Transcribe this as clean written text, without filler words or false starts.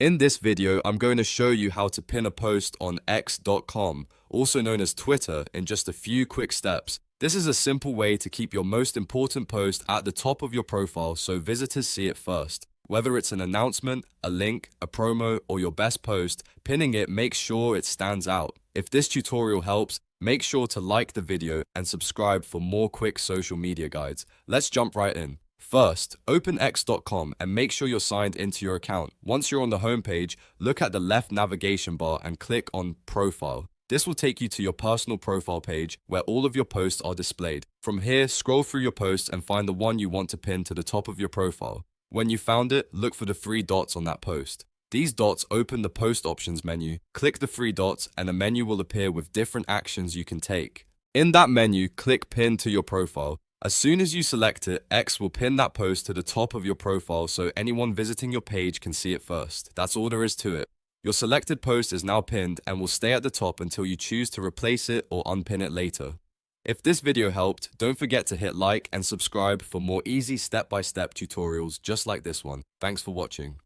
In this video, I'm going to show you how to pin a post on x.com, also known as Twitter, in just a few quick steps. This is a simple way to keep your most important post at the top of your profile so visitors see it first. Whether it's an announcement, a link, a promo, or your best post, pinning it makes sure it stands out. If this tutorial helps, make sure to like the video and subscribe for more quick social media guides. Let's jump right in. First, open x.com and make sure you're signed into your account. Once you're on the homepage, look at the left navigation bar and click on Profile. This will take you to your personal profile page where all of your posts are displayed. From here, scroll through your posts and find the one you want to pin to the top of your profile. When you found it, look for the three dots on that post. These dots open the post options menu. Click the three dots and a menu will appear with different actions you can take. In that menu, click Pin to your profile. As soon as you select it, X will pin that post to the top of your profile so anyone visiting your page can see it first. That's all there is to it. Your selected post is now pinned and will stay at the top until you choose to replace it or unpin it later. If this video helped, don't forget to hit like and subscribe for more easy step-by-step tutorials just like this one. Thanks for watching.